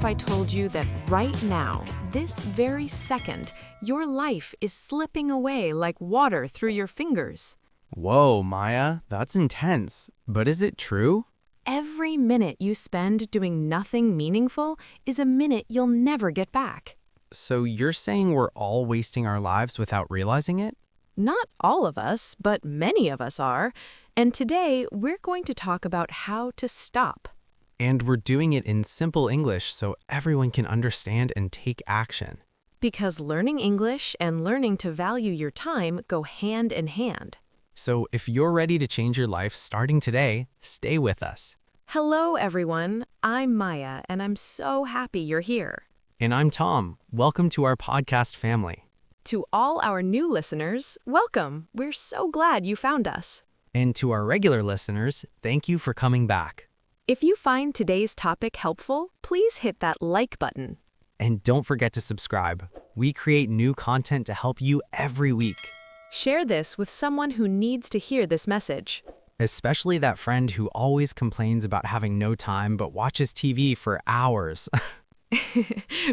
if I told you that right now, this very second, your life is slipping away like water through your fingers? Whoa, Maya, that's intense. But is it true? Every minute you spend doing nothing meaningful is a minute you'll never get back. So you're saying we're all wasting our lives without realizing it? Not all of us, but many of us are. And today, we're going to talk about how to stop. And we're doing it in simple English so everyone can understand and take action. Because learning English and learning to value your time go hand in hand. So if you're ready to change your life starting today, stay with us. Hello, everyone. I'm Maya, and I'm so happy you're here. And I'm Tom. Welcome to our podcast family. To all our new listeners, welcome. We're so glad you found us. And to our regular listeners, thank you for coming back. If you find today's topic helpful, please hit that like button. And don't forget to subscribe. We create new content to help you every week. Share this with someone who needs to hear this message. Especially that friend who always complains about having no time but watches TV for hours.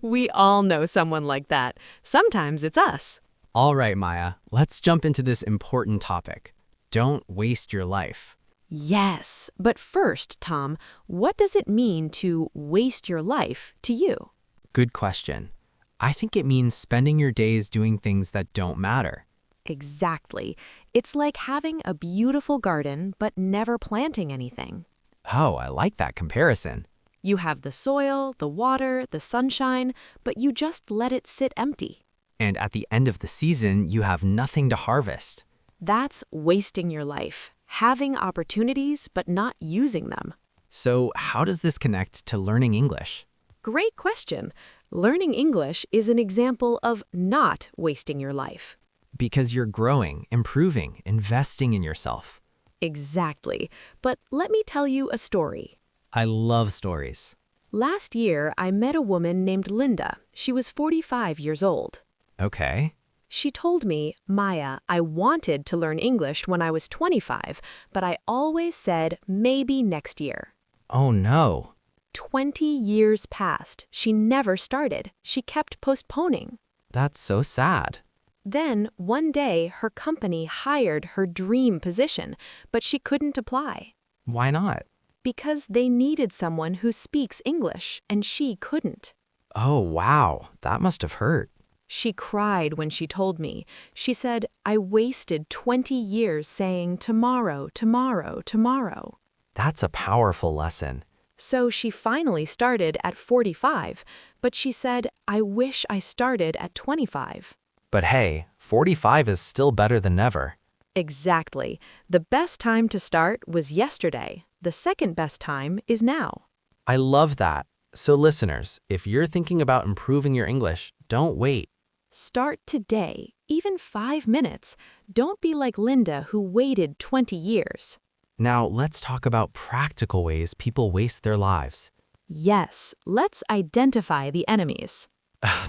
We all know someone like that. Sometimes it's us. All right, Maya, let's jump into this important topic. Don't waste your life. Yes, but first, Tom, what does it mean to waste your life to you? Good question. I think it means spending your days doing things that don't matter. Exactly. It's like having a beautiful garden but never planting anything. Oh, I like that comparison. You have the soil, the water, the sunshine, but you just let it sit empty. And at the end of the season, you have nothing to harvest. That's wasting your life, having opportunities but not using them. So how does this connect to learning English? Great question. Learning English is an example of not wasting your life. Because you're growing, improving, investing in yourself. Exactly. But let me tell you a story. I love stories. Last year, I met a woman named Linda. She was 45 years old. Okay. She told me, Maya, I wanted to learn English when I was 25, but I always said maybe next year. Oh no. 20 years passed. She never started. She kept postponing. That's so sad. Then, one day, her company hired her dream position, but she couldn't apply. Why not? Because they needed someone who speaks English, and she couldn't. Oh, wow. That must have hurt. She cried when she told me. She said, I wasted 20 years saying tomorrow, tomorrow, tomorrow. That's a powerful lesson. So she finally started at 45, but she said, I wish I started at 25. But hey, 45 is still better than never. Exactly. The best time to start was yesterday. The second best time is now. I love that. So listeners, if you're thinking about improving your English, don't wait. Start today, even 5 minutes. Don't be like Linda who waited 20 years. Now let's talk about practical ways people waste their lives. Yes, let's identify the enemies.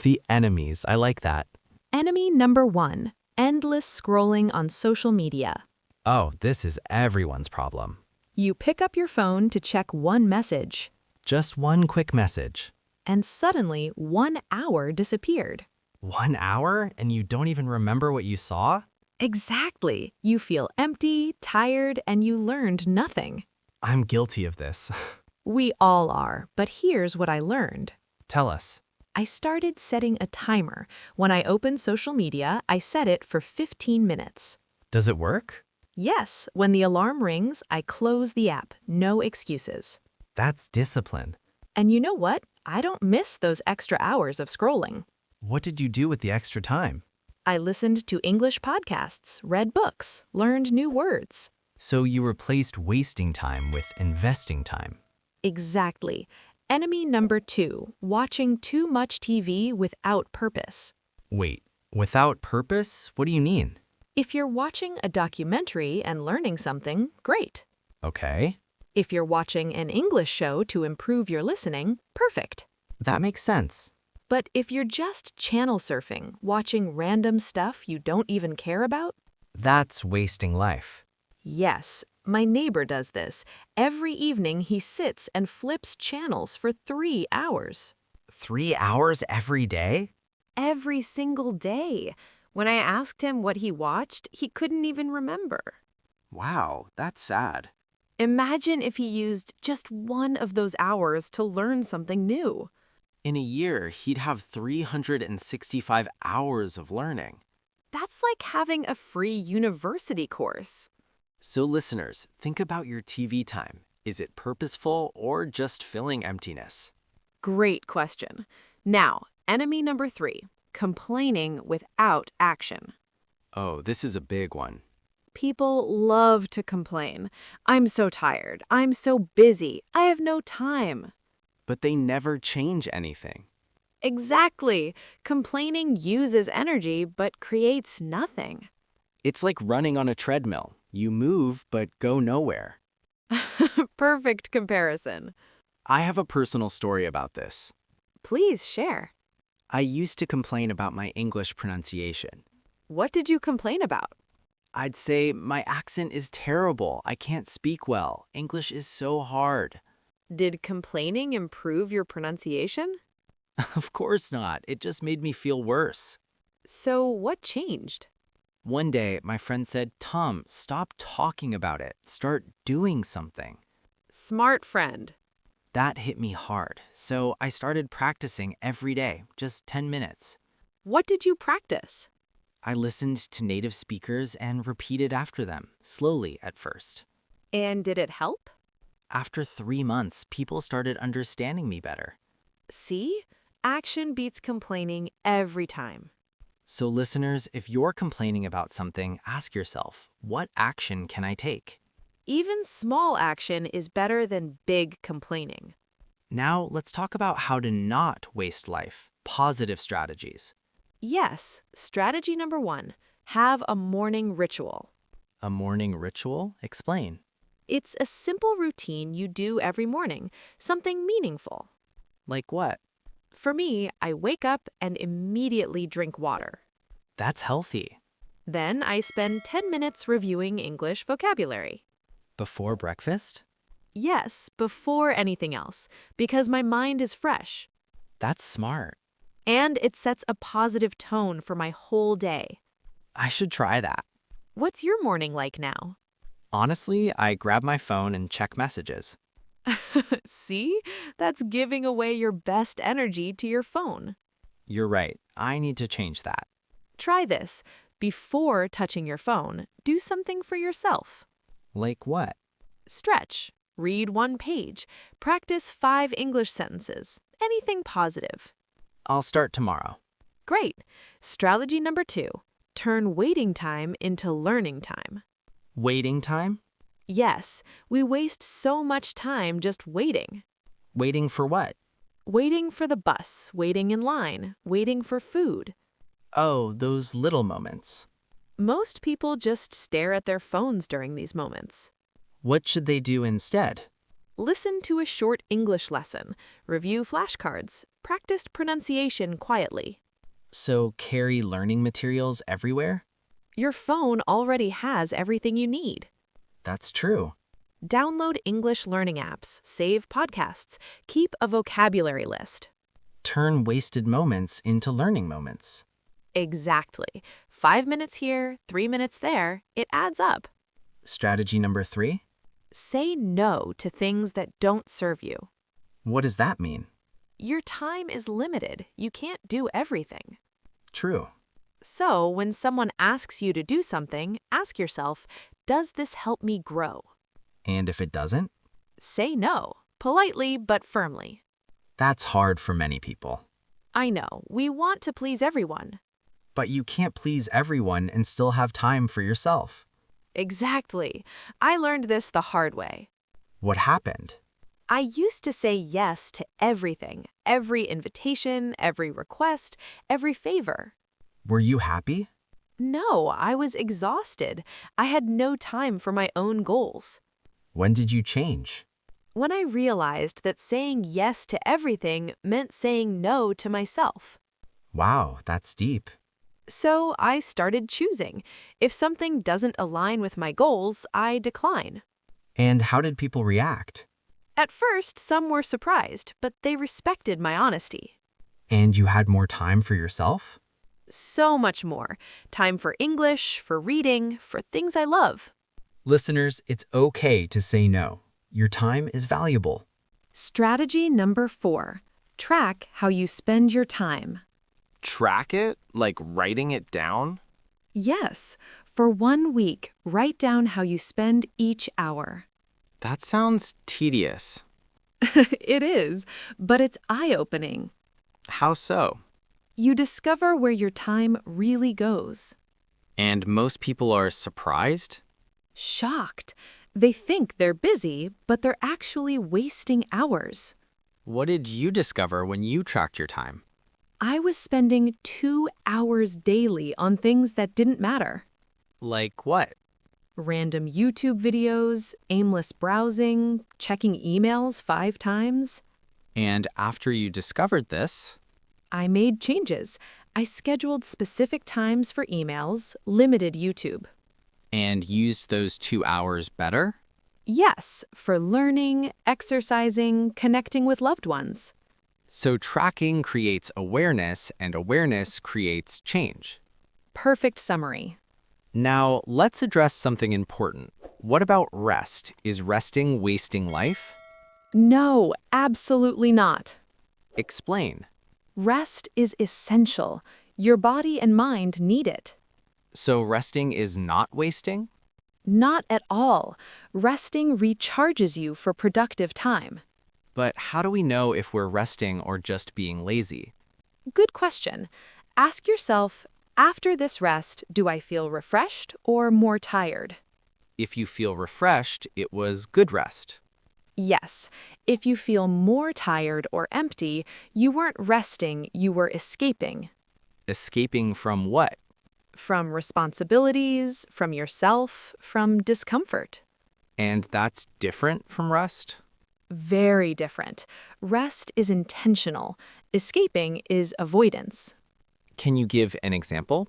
The enemies, I like that. Enemy number 1, endless scrolling on social media. Oh, this is everyone's problem. You pick up your phone to check one message, Just one quick message. and suddenly 1 hour disappeared. 1 hour and you don't even remember what you saw? Exactly. You feel empty, tired, and you learned nothing. I'm guilty of this. We all are, but here's what I learned. Tell us. I started setting a timer. When I open social media, I set it for 15 minutes. Does it work? Yes, when the alarm rings, I close the app. No excuses. That's discipline. And you know what? I don't miss those extra hours of scrolling. What did you do with the extra time? I listened to English podcasts, read books, learned new words. So you replaced wasting time with investing time. Exactly. Enemy number 2, watching too much TV without purpose. Wait, without purpose? What do you mean? If you're watching a documentary and learning something, great. Okay. If you're watching an English show to improve your listening, perfect. That makes sense. But if you're just channel surfing, watching random stuff you don't even care about, That's wasting life. yes, my neighbor does this. Every evening he sits and flips channels for 3 hours. 3 hours every day? Every single day. When I asked him what he watched, he couldn't even remember. Wow, that's sad. Imagine if he used just one of those hours to learn something new. In a year, he'd have 365 hours of learning. That's like having a free university course. So listeners, think about your TV time. Is it purposeful or just filling emptiness? Great question. Now, enemy number 3, complaining without action. Oh, this is a big one. People love to complain. I'm so tired. I'm so busy. I have no time. But they never change anything. Exactly. Complaining uses energy but creates nothing. It's like running on a treadmill. You move, but go nowhere. Perfect comparison. I have a personal story about this. Please share. I used to complain about my English pronunciation. What did you complain about? I'd say, my accent is terrible. I can't speak well. English is so hard. Did complaining improve your pronunciation? Of course not. It just made me feel worse. So what changed? One day, my friend said, Tom, stop talking about it. Start doing something. Smart friend. That hit me hard. So I started practicing every day, just 10 minutes. What did you practice? I listened to native speakers and repeated after them, slowly at first. And did it help? After 3 months, people started understanding me better. See? Action beats complaining every time. So listeners, if you're complaining about something, ask yourself, what action can I take? Even small action is better than big complaining. Now let's talk about how to not waste life, positive strategies. Yes, strategy number 1, have a morning ritual. A morning ritual? Explain. It's a simple routine you do every morning, something meaningful. Like what? For me, I wake up and immediately drink water. That's healthy. Then I spend 10 minutes reviewing English vocabulary. Before breakfast? Yes, before anything else, because my mind is fresh. That's smart. And it sets a positive tone for my whole day. I should try that. What's your morning like now? Honestly, I grab my phone and check messages. See? That's giving away your best energy to your phone. You're right. I need to change that. Try this. Before touching your phone, do something for yourself. Like what? Stretch. Read 1 page. Practice 5 English sentences. Anything positive. I'll start tomorrow. Great. Strategy number 2. Turn waiting time into learning time. Waiting time? Yes, we waste so much time just waiting. Waiting for what? Waiting for the bus, waiting in line, waiting for food. Oh, those little moments. Most people just stare at their phones during these moments. What should they do instead? Listen to a short English lesson, review flashcards, practice pronunciation quietly. So carry learning materials everywhere? Your phone already has everything you need. That's true. Download English learning apps, save podcasts, keep a vocabulary list. Turn wasted moments into learning moments. Exactly. 5 minutes here, 3 minutes there, it adds up. Strategy number 3? Say no to things that don't serve you. What does that mean? Your time is limited. You can't do everything. True. So, when someone asks you to do something, ask yourself, does this help me grow? And if it doesn't? Say no, politely but firmly. That's hard for many people. I know, we want to please everyone. But you can't please everyone and still have time for yourself. Exactly. I learned this the hard way. What happened? I used to say yes to everything, every invitation, every request, every favor. Were you happy? No, I was exhausted. I had no time for my own goals. When did you change? When I realized that saying yes to everything meant saying no to myself. Wow, that's deep. So I started choosing. If something doesn't align with my goals, I decline. And how did people react? At first, some were surprised, but they respected my honesty. And you had more time for yourself? So much more. Time for English, for reading, for things I love. Listeners, it's okay to say no. Your time is valuable. Strategy number 4. Track how you spend your time. Track it? Like writing it down? Yes, for 1 week, write down how you spend each hour. That sounds tedious. It is, but it's eye-opening. How so? You discover where your time really goes. And most people are surprised? Shocked. They think they're busy, but they're actually wasting hours. What did you discover when you tracked your time? I was spending 2 hours daily on things that didn't matter. Like what? Random YouTube videos, aimless browsing, checking emails 5 times. And after you discovered this, I made changes. I scheduled specific times for emails, limited YouTube. and used those 2 hours better? Yes, for learning, exercising, connecting with loved ones. So tracking creates awareness, and awareness creates change. Perfect summary. Now, let's address something important. What about rest? Is resting wasting life? No, absolutely not. Explain. Rest is essential. Your body and mind need it. So resting is not wasting? Not at all. Resting recharges you for productive time. But how do we know if we're resting or just being lazy? Good question. Ask yourself, after this rest, do I feel refreshed or more tired? If you feel refreshed, it was good rest. Yes. If you feel more tired or empty, you weren't resting, you were escaping. Escaping from what? From responsibilities, from yourself, from discomfort. And that's different from rest? Very different. Rest is intentional. Escaping is avoidance. Can you give an example?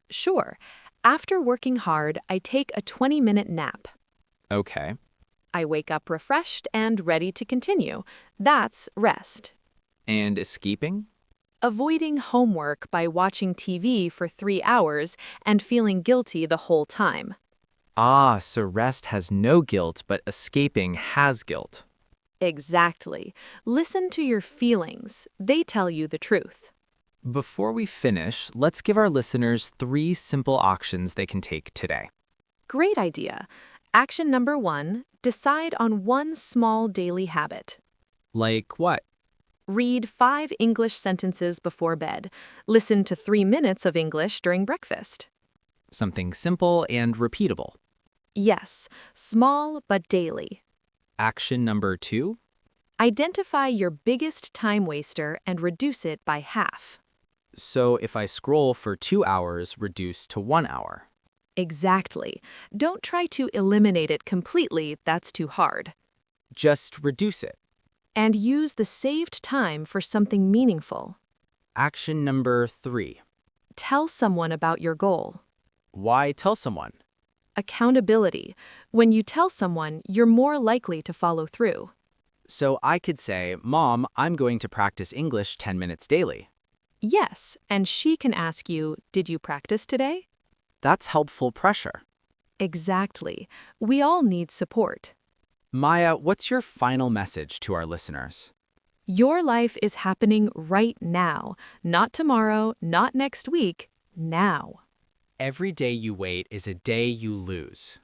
Sure. After working hard, I take a 20-minute nap. Okay. I wake up refreshed and ready to continue. That's rest. And escaping? Avoiding homework by watching TV for 3 hours and feeling guilty the whole time. Ah, so rest has no guilt, but escaping has guilt. Exactly. Listen to your feelings. They tell you the truth. Before we finish, let's give our listeners 3 simple actions they can take today. Great idea. Action number 1, decide on one small daily habit. Like what? Read 5 English sentences before bed. Listen to 3 minutes of English during breakfast. Something simple and repeatable. Yes, small but daily. Action number 2, Identify your biggest time waster and reduce it by half. so if I scroll for 2 hours, reduce to 1 hour. Exactly. Don't try to eliminate it completely, that's too hard. Just reduce it. And use the saved time for something meaningful. Action number 3, Tell someone about your goal. why tell someone? Accountability. When you tell someone, you're more likely to follow through. So I could say, Mom, I'm going to practice English 10 minutes daily. Yes, and she can ask you, did you practice today? That's helpful pressure. Exactly. We all need support. Maya, what's your final message to our listeners? Your life is happening right now. Not tomorrow, not next week, now. Every day you wait is a day you lose.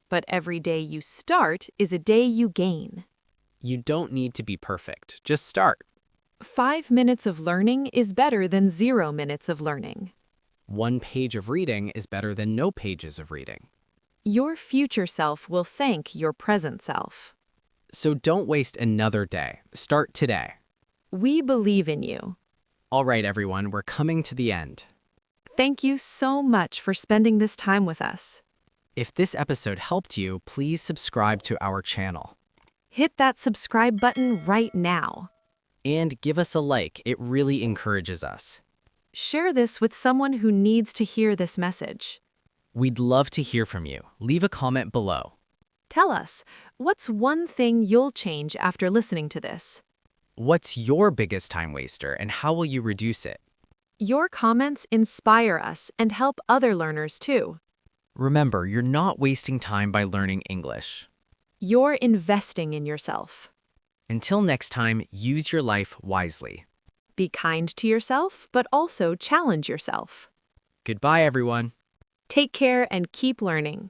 But every day you start is a day you gain. You don't need to be perfect. Just start. 5 minutes of learning is better than 0 minutes of learning. 1 page of reading is better than no pages of reading. Your future self will thank your present self. So don't waste another day. Start today. We believe in you. All right, everyone, we're coming to the end. Thank you so much for spending this time with us. If this episode helped you, please subscribe to our channel. Hit that subscribe button right now. And give us a like. It really encourages us. Share this with someone who needs to hear this message. We'd love to hear from you. Leave a comment below. Tell us, what's one thing you'll change after listening to this? What's your biggest time waster and how will you reduce it? Your comments inspire us and help other learners too. Remember, you're not wasting time by learning English. You're investing in yourself. Until next time, use your life wisely. Be kind to yourself, but also challenge yourself. Goodbye, everyone. Take care and keep learning.